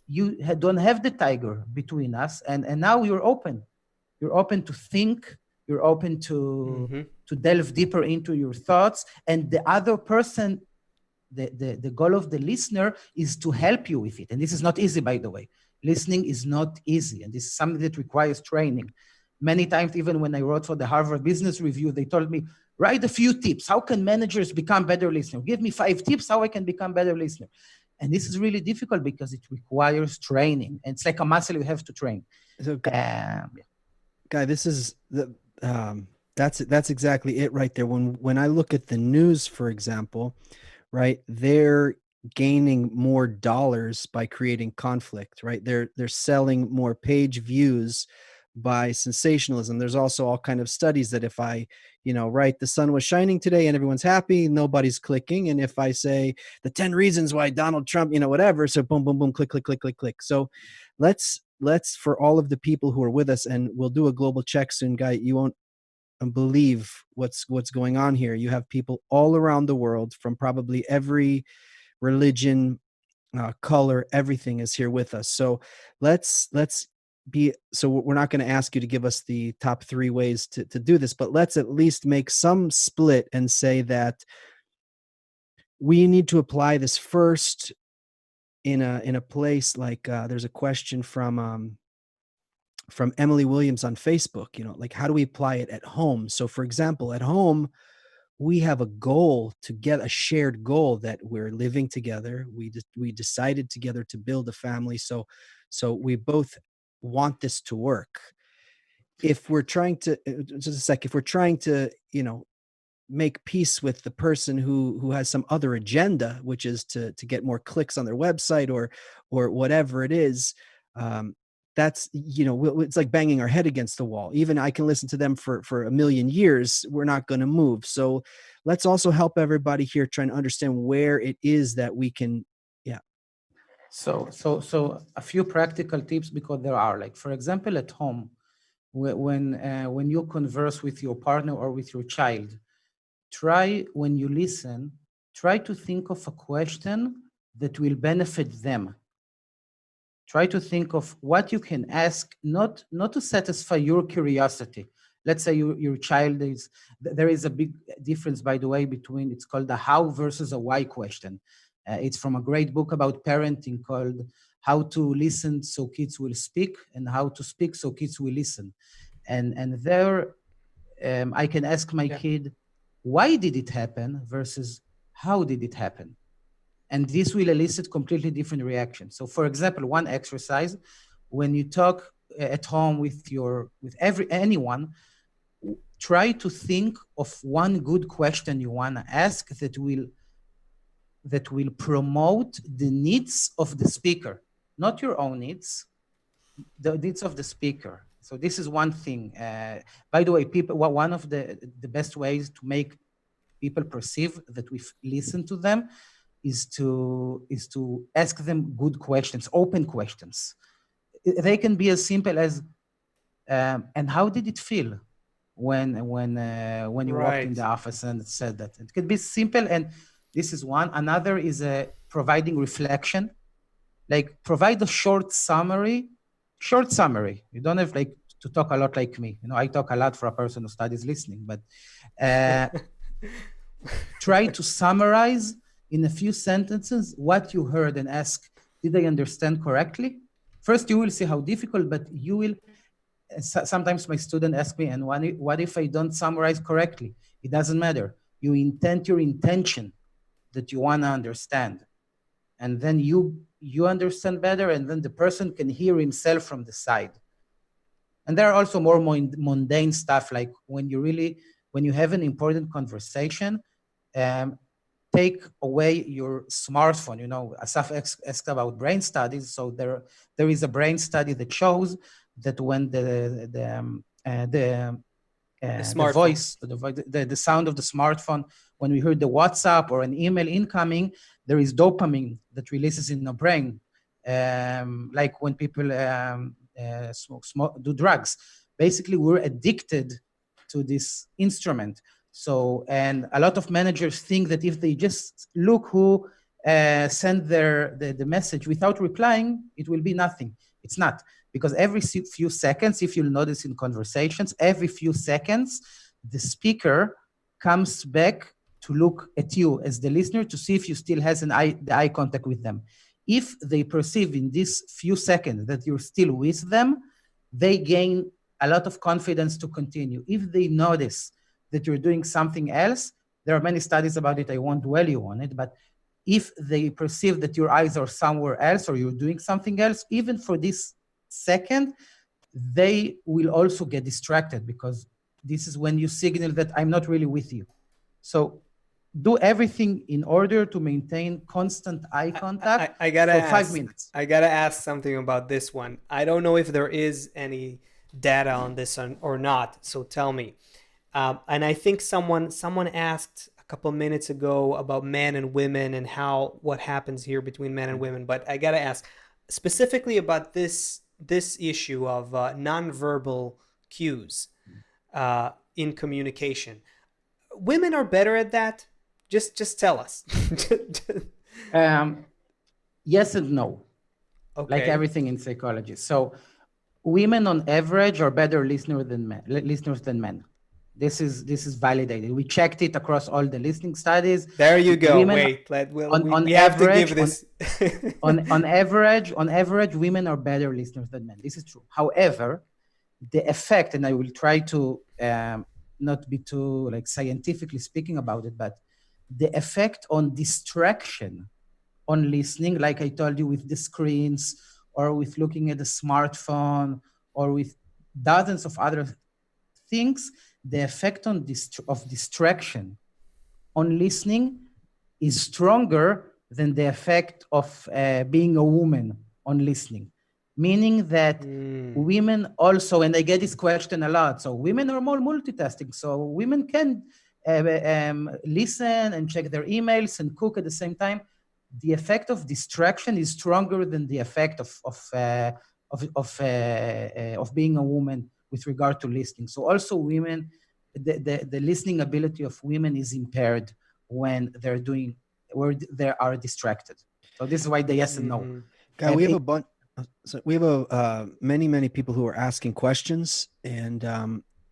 You don't have the tiger between us, and now you're open. You're open to think. You're open Mm-hmm. to delve deeper into your thoughts, and the other person, the goal of the listener is to help you with it. And this is not easy, by the way. Listening is not easy, and this is something that requires training. Many times, even when I wrote for the Harvard Business Review, they told me, write a few tips. How can managers become better listeners? Give me 5 tips how I can become better listener. And this is really difficult because it requires training. And it's like a muscle you have to train. So, Guy, this is the that's exactly it right there. When I look at the news, for example, right, they're gaining more dollars by creating conflict, right? They're selling more page views by sensationalism. There's also all kind of studies that if I, write the sun was shining today and everyone's happy, nobody's clicking. And if I say the 10 reasons why Donald Trump, whatever, so boom, boom, boom, click, click, click, click, click. So let's for all of the people who are with us, and we'll do a global check soon, Guy. You won't believe what's going on here. You have people all around the world from probably every religion, color, everything is here with us. So let's be, so we're not going to ask you to give us the top 3 ways to do this, but let's at least make some split and say that we need to apply this first in a place like there's a question from Emily Williams on Facebook, like how do we apply it at home? So for example, at home, we have a goal to get a shared goal that we're living together. We decided together to build a family. So we both want this to work. If we're trying to, just a sec, if we're trying to, make peace with the person who has some other agenda, which is to get more clicks on their website or whatever it is, that's, it's like banging our head against the wall. Even I can listen to them for a million years, we're not going to move. So let's also help everybody here trying to understand where it is that we can. Yeah. So a few practical tips, because there are, like, for example, at home, when you converse with your partner or with your child, when you listen, try to think of a question that will benefit them. Try to think of what you can ask, not to satisfy your curiosity. Let's say your child is, there is a big difference, by the way, between, it's called the how versus a why question. It's from a great book about parenting called How to Listen So Kids Will Speak, and How to Speak So Kids Will Listen. And there, I can ask my kid, why did it happen versus how did it happen? And this will elicit completely different reactions. So for example, one exercise, when you talk at home with anyone, try to think of one good question you want to ask that will promote the needs of the speaker, not your own needs, the needs of the speaker. So this is one thing. By the way, one of the best ways to make people perceive that we listen to them is to ask them good questions, open questions. They can be as simple as, and how did it feel when you walked in the office and said that? It could be simple, and this is one. Another is providing reflection, like provide a short summary. You don't have like to talk a lot like me. I talk a lot for a person who studies listening, but try to summarize in a few sentences what you heard and ask, did I understand correctly? First, you will see how difficult, but you will. Sometimes my students ask me, and what if I don't summarize correctly? It doesn't matter. You intend your intention. that you want to understand. And then you understand better, and then the person can hear himself from the side. And there are also more mundane stuff, like when you have an important conversation, take away your smartphone. You know, Asaf asked about brain studies. So there is a brain study that shows that when the voice, the sound of the smartphone, when we hear the WhatsApp or an email incoming, there is dopamine that releases in the brain, like when people do drugs. Basically, we're addicted to this instrument. So, and a lot of managers think that if they just look who sent the message without replying, it will be nothing. It's not, because every few seconds, if you'll notice in conversations, every few seconds, the speaker comes back to look at you as the listener to see if you still has the eye contact with them. If they perceive in this few seconds that you're still with them, they gain a lot of confidence to continue. If they notice that you're doing something else, there are many studies about it, I won't dwell you on it, but if they perceive that your eyes are somewhere else or you're doing something else, even for this second, they will also get distracted, because this is when you signal that I'm not really with you. So do everything in order to maintain constant eye contact I gotta for ask, 5 minutes. I gotta ask something about this one. I don't know if there is any data on this or not, so tell me. And I think someone asked a couple minutes ago about men and women and what happens here between men and women. But I gotta ask specifically about this issue of nonverbal cues in communication. Women are better at that. Just tell us. Yes and no. Okay. Like everything in psychology. So women on average are better listeners than men. This is validated. We checked it across all the listening studies. There you go. Women, Wait, we have to give this. on average, women are better listeners than men. This is true. However, the effect, and I will try to not be too like scientifically speaking about it, but the effect on distraction on listening, like I told you, with the screens or with looking at the smartphone or with dozens of other things, the effect of distraction on listening is stronger than the effect of being a woman on listening. Meaning that women also, and I get this question a lot, so women are more multitasking, so women can listen and check their emails and cook at the same time. The effect of distraction is stronger than the effect of being a woman with regard to listening. So also women, the listening ability of women is impaired when they are distracted. So this is why the yes and no. Guy, we have a bunch. So we have many people who are asking questions, and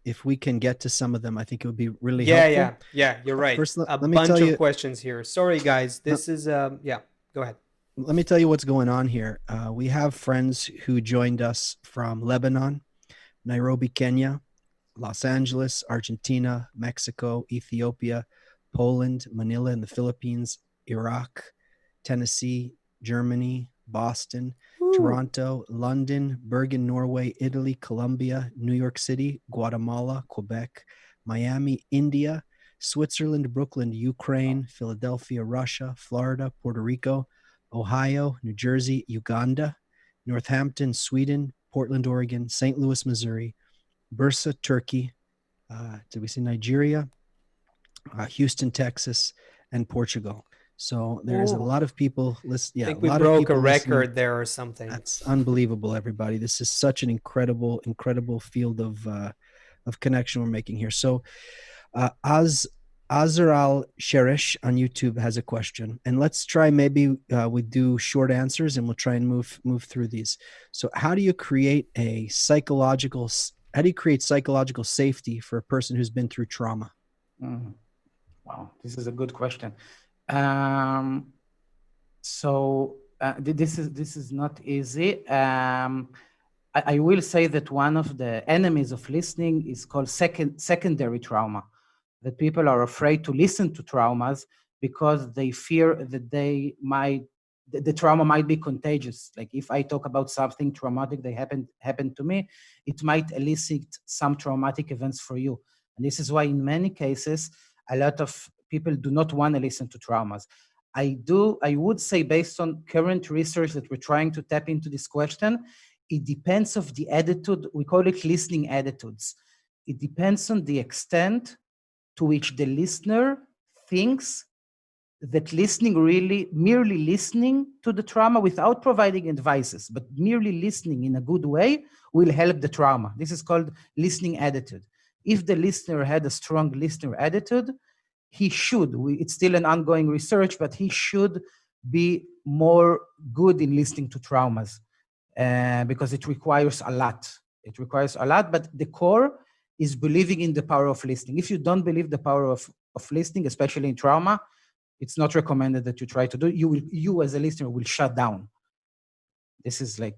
if we can get to some of them, I think it would be really helpful. Yeah, you're right. First, let me tell you, bunch of questions here. Sorry, guys. This is yeah. Go ahead. Let me tell you what's going on here. We have friends who joined us from Lebanon, Nairobi, Kenya, Los Angeles, Argentina, Mexico, Ethiopia, Poland, Manila in the Philippines, Iraq, Tennessee, Germany, Boston, Toronto, London, Bergen, Norway, Italy, Colombia, New York City, Guatemala, Quebec, Miami, India, Switzerland, Brooklyn, Ukraine, Philadelphia, Russia, Florida, Puerto Rico, Ohio, New Jersey, Uganda, Northampton, Sweden, Portland, Oregon, St. Louis, Missouri, Bursa, Turkey, did we say Nigeria, Houston, Texas, and Portugal. So there's a lot of people listening. Yeah, I think we broke a record there or something. That's unbelievable, everybody. This is such an incredible field of connection we're making here. So Azral Sherish on YouTube has a question, and let's try maybe we do short answers, and we'll try and move through these. So how do you create psychological safety for a person who's been through trauma? Wow, this is a good question. So this is not easy. I will say that one of the enemies of listening is called secondary trauma, that people are afraid to listen to traumas because they fear that the trauma might be contagious. Like if I talk about something traumatic that happened to me, it might elicit some traumatic events for you. And this is why in many cases, a lot of people do not want to listen to traumas. I would say, based on current research that we're trying to tap into this question, it depends of the attitude. We call it listening attitudes. It depends on the extent to which the listener thinks that merely listening to the trauma without providing advices, but merely listening in a good way will help the trauma. This is called listening attitude. If the listener had a strong listener attitude, it's still an ongoing research, but he should be more good in listening to traumas because it requires a lot. But the core is believing in the power of listening. If you don't believe the power of listening, especially in trauma, it's not recommended that you try to do it. You as a listener will shut down. This is like,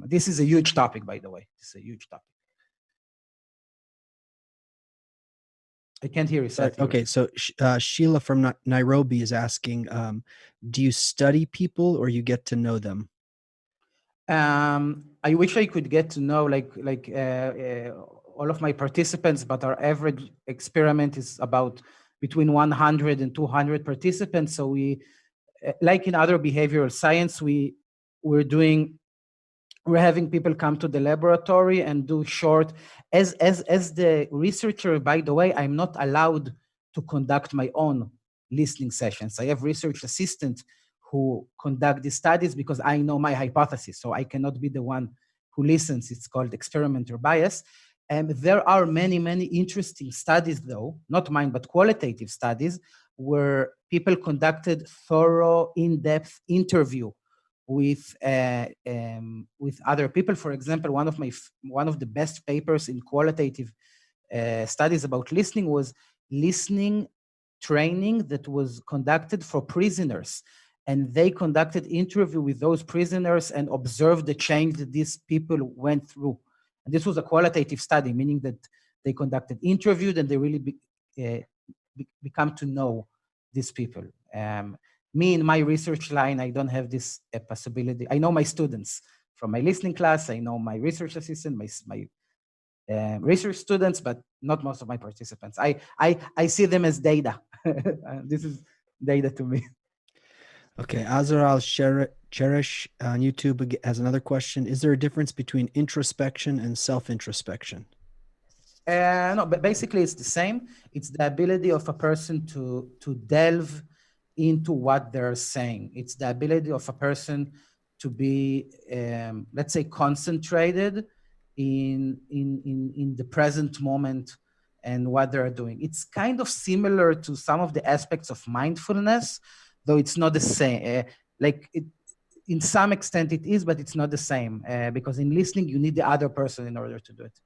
this is a huge topic, by the way. This is a huge topic. I can't hear you, Seth. Okay, so Sheila from Nairobi is asking, do you study people or you get to know them? I wish I could get to know all of my participants, but our average experiment is about between 100 and 200 participants. So we, like in other behavioral science, we're having people come to the laboratory and do short, as the researcher, by the way, I'm not allowed to conduct my own listening sessions. I have research assistants who conduct these studies because I know my hypothesis, so I cannot be the one who listens. It's called experimenter bias. And there are many, many interesting studies, though, not mine, but qualitative studies, where people conducted thorough, in-depth interview with other people. For example, one of the best papers in qualitative studies about listening was listening training that was conducted for prisoners. And they conducted interview with those prisoners and observed the change that these people went through. And this was a qualitative study, meaning that they conducted interviews and they really become to know these people. Me, in my research line, I don't have this possibility. I know my students from my listening class. I know my research assistant, my research students, but not most of my participants. I see them as data. This is data to me. Okay, Azrael Cherish on YouTube has another question. Is there a difference between introspection and self-introspection? No, but basically it's the same. It's the ability of a person to delve into what they're saying. It's the ability of a person to be, let's say, concentrated in the present moment and what they're doing. It's kind of similar to some of the aspects of mindfulness, though it's not the same. In some extent it is, but it's not the same because in listening, you need the other person in order to do it.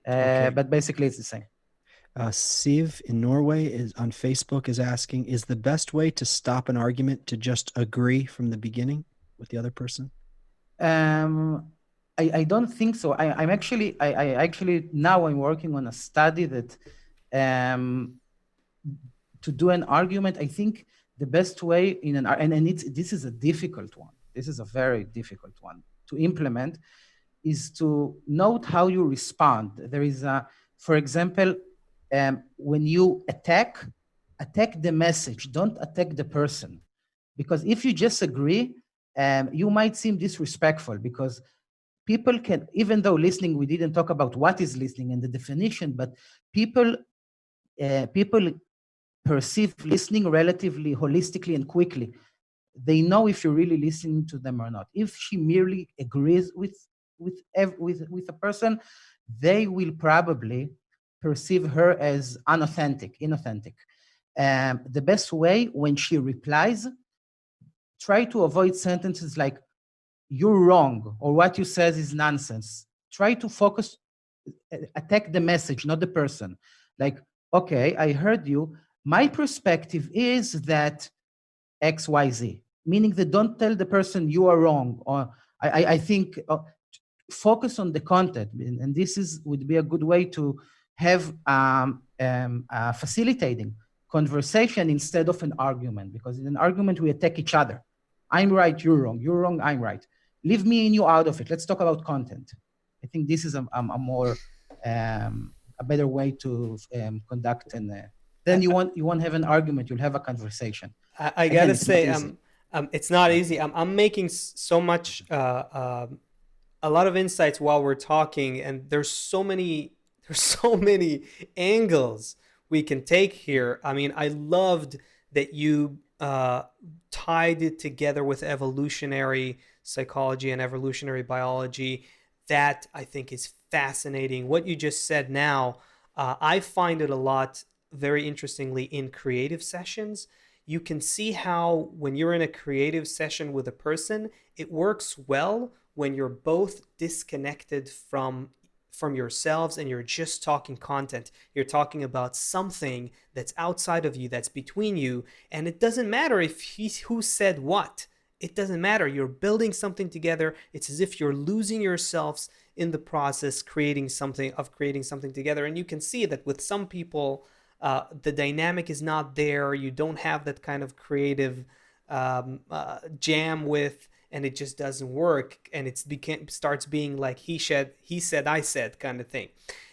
Okay. But basically it's the same. Siv in Norway is on Facebook is asking, is the best way to stop an argument to just agree from the beginning with the other person? I don't think so. I actually now I'm working on a study that to do an argument, I think the best way this is a difficult one. This is a very difficult one to implement, is to note how you respond. There is for example, when you attack the message, don't attack the person. Because if you just agree, you might seem disrespectful, because people can, even though listening, we didn't talk about what is listening and the definition, but people perceive listening relatively holistically and quickly. They know if you're really listening to them or not. If she merely agrees with a person, they will probably perceive her as inauthentic. The best way, when she replies, try to avoid sentences like "you're wrong" or "what you says is nonsense." Try to focus, attack the message, not the person. Like, okay, I heard you. My perspective is that XYZ, meaning that don't tell the person you are wrong, or I think focus on the content. And this would be a good way to have facilitating conversation instead of an argument, because in an argument we attack each other. I'm right, you're wrong, I'm right. Leave me and you out of it. Let's talk about content. I think this is a more a better way to conduct, and then you won't have an argument, you'll have a conversation. I Again, gotta it's not say, easy. it's not easy. I'm making so much, a lot of insights while we're talking, and there's so many angles we can take here. I mean, I loved that you tied it together with evolutionary psychology and evolutionary biology. That I think is fascinating. What you just said now, I find it a lot very interestingly in creative sessions. You can see how when you're in a creative session with a person, it works well when you're both disconnected from yourselves and you're just talking content. You're talking about something that's outside of you, that's between you, and it doesn't matter if who said what. It doesn't matter. You're building something together. It's as if you're losing yourselves in the process, creating something together. And you can see that with some people, the dynamic is not there. You don't have that kind of creative jam with, and it just doesn't work. And starts being like he said, I said kind of thing.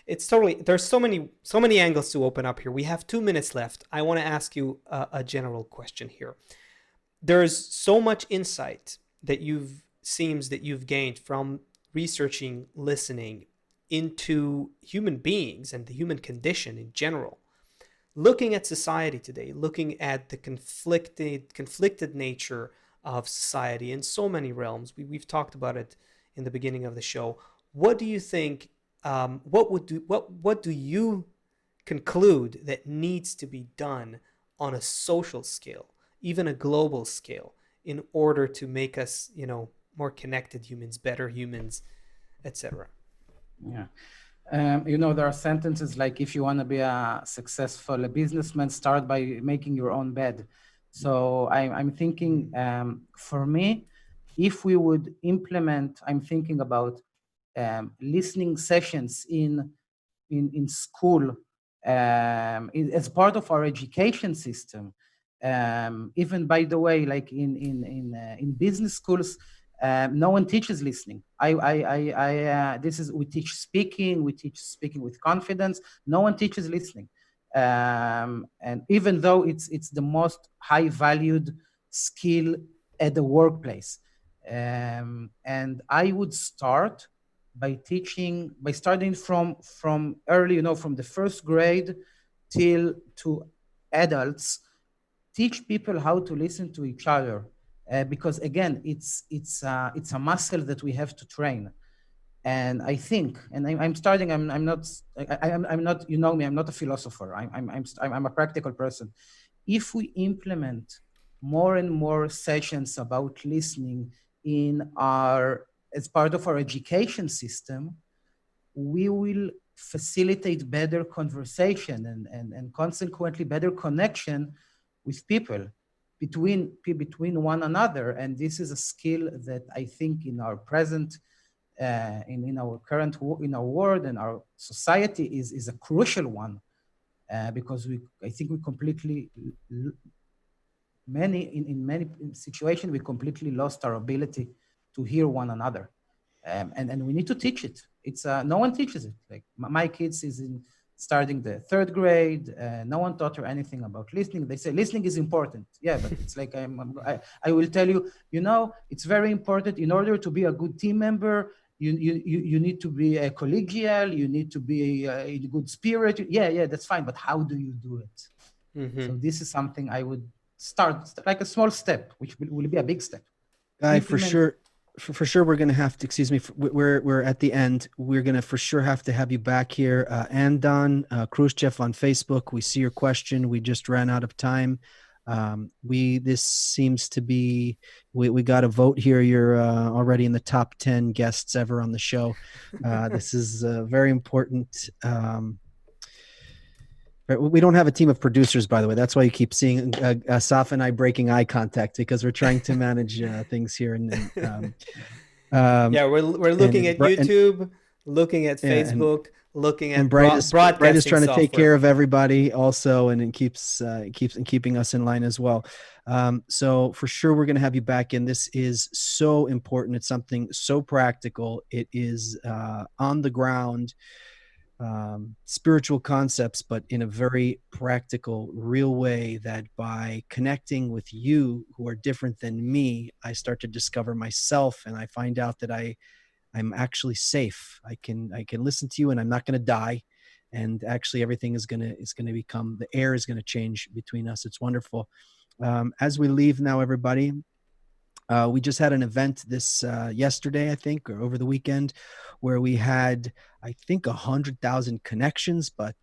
It's totally, there's so many angles to open up here. We have 2 minutes left. I want to ask you a general question here. There's so much insight that you've gained from researching listening into human beings and the human condition in general. Looking at society today, looking at the conflicted nature of society in so many realms. We've talked about it in the beginning of the show. What do you think? What do you conclude that needs to be done on a social scale, even a global scale, in order to make us, more connected humans, better humans, etc.? Yeah. There are sentences like, if you want to be a successful businessman, start by making your own bed. So I'm thinking, for me, if we would implement, I'm thinking about listening sessions in school, as part of our education system. Even, by the way, like in business schools, no one teaches listening. We teach speaking. We teach speaking with confidence. No one teaches listening, and even though it's the most high valued skill at the workplace, and I would start by starting from early, from the first grade till to adults. Teach people how to listen to each other, because again, it's a muscle that we have to train. And I think, and I'm starting. I'm not. I'm not. You know me. I'm not a philosopher. I'm a practical person. If we implement more and more sessions about listening as part of our education system, we will facilitate better conversation and consequently better connection with people between one another. And this is a skill that I think in our present, in our current, in our world and our society is a crucial one, because I think we completely, in many situations, we completely lost our ability to hear one another. And we need to teach it. It's no one teaches it. Like my kids is starting the 3rd grade. No one taught her anything about listening. They say listening is important. Yeah, but it's like I will tell you, it's very important. In order to be a good team member, you need to be collegial. You need to be in good spirit. Yeah, that's fine. But how do you do it? Mm-hmm. So this is something I would start like a small step, which will be a big step. Guy, for sure, we're going to have to, excuse me, we're at the end. We're going to for sure have to have you back here. Andon Khrushchev on Facebook. We see your question. We just ran out of time. This seems to be, we got a vote here. You're already in the top 10 guests ever on the show. This is very important. We don't have a team of producers, by the way. That's why you keep seeing Asaf and I breaking eye contact, because we're trying to manage things here. Yeah, we're looking at YouTube, looking at Facebook, looking And at Bright is broadcasting trying to take software. care of everybody also, and it keeping us in line as well. So for sure, we're going to have you back in. This is so important. It's something so practical. It is on the ground, spiritual concepts, but in a very practical, real way, that by connecting with you who are different than me, I start to discover myself, and I find out that I'm actually safe. I can listen to you, and I'm not going to die. And actually, everything is gonna become, the air is going to change between us. It's wonderful. As we leave now, everybody, we just had an event this yesterday, I think, or over the weekend, where we had, I think, 100,000 connections, but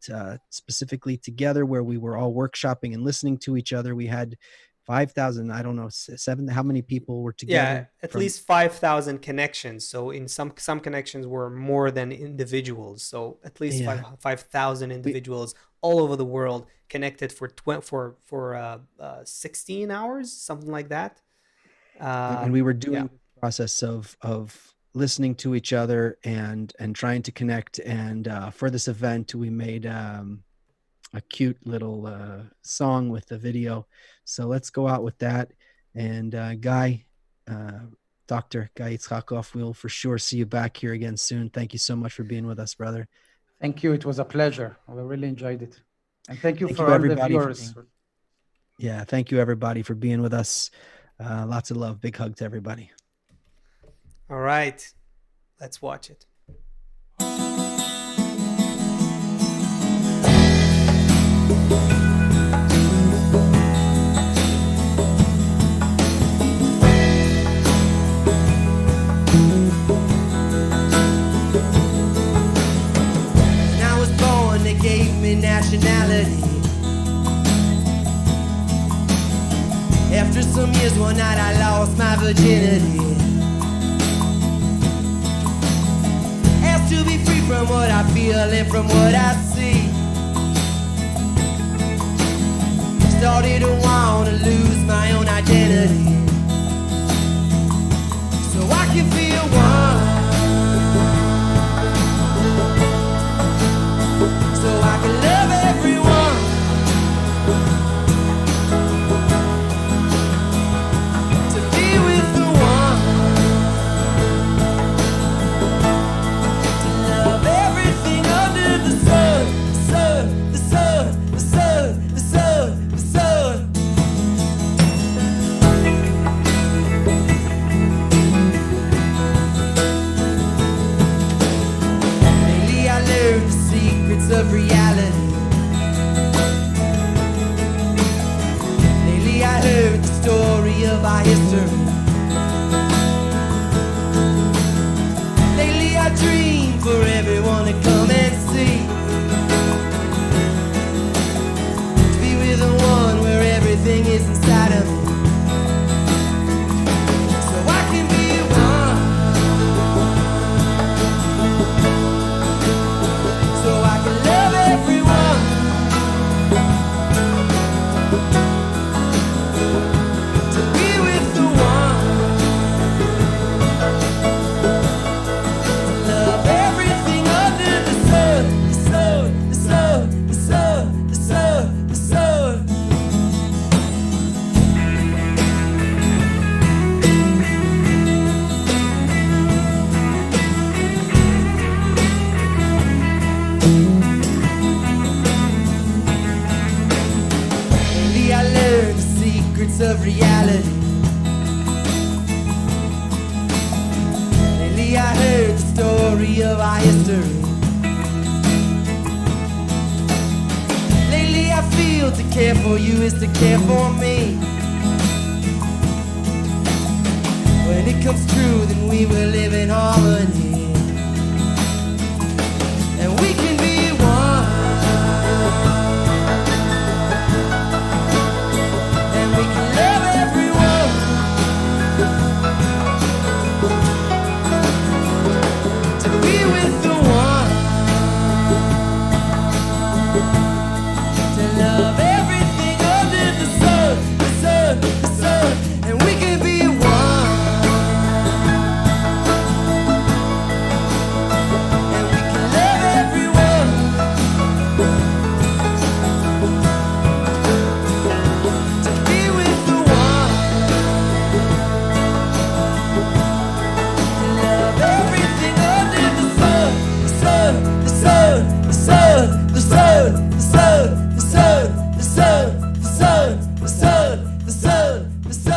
specifically together, where we were all workshopping and listening to each other. We had 5,000, I don't know, seven. How many people were together? Yeah, at least 5,000 connections. So in some connections were more than individuals. So at least Yeah. 5,000 individuals all over the world connected for 16 hours, something like that. And we were doing Yeah. the process of listening to each other and trying to connect. And for this event, we made a cute little song with the video. So let's go out with that. And Guy, Dr. Guy Itzchakov, we'll for sure see you back here again soon. Thank you so much for being with us, brother. Thank you. It was a pleasure. We really enjoyed it. And thank you Thank for you, all the everybody, for viewers. Yeah, thank you, everybody, for being with us. Lots of love. Big hug to everybody. All right. Let's watch it. When I was born, they gave me nationality. After some years, one night I lost my virginity. Asked to be free from what I feel and from what I see. Started to want to lose my own identity, so I can feel one, so I can love everyone, to be with the one, to love everything under the sun, the sun, the sun, the sun, the sun, the sun. Lately I learned the secrets of reality. Lately I heard the story of our history. Lately I dream for everyone to come and see, to be with the one where everything is inside of me, so I can be one, so I can love everyone, to be with the one, to love everything under the sun, the sun, the sun, the sun, the sun, the sun. Lately I learned the secrets of reality. Lately I heard the story of our history. Lately I feel to care for you is to care for me. When it comes true, then we will live in harmony, and we can be one, and we can love everyone, to be with the one, to love everything under the sun, the sun, the sun, and we can be one, the sun, the sun, the sun, the sun, the sun, the sun, the sun, the sun.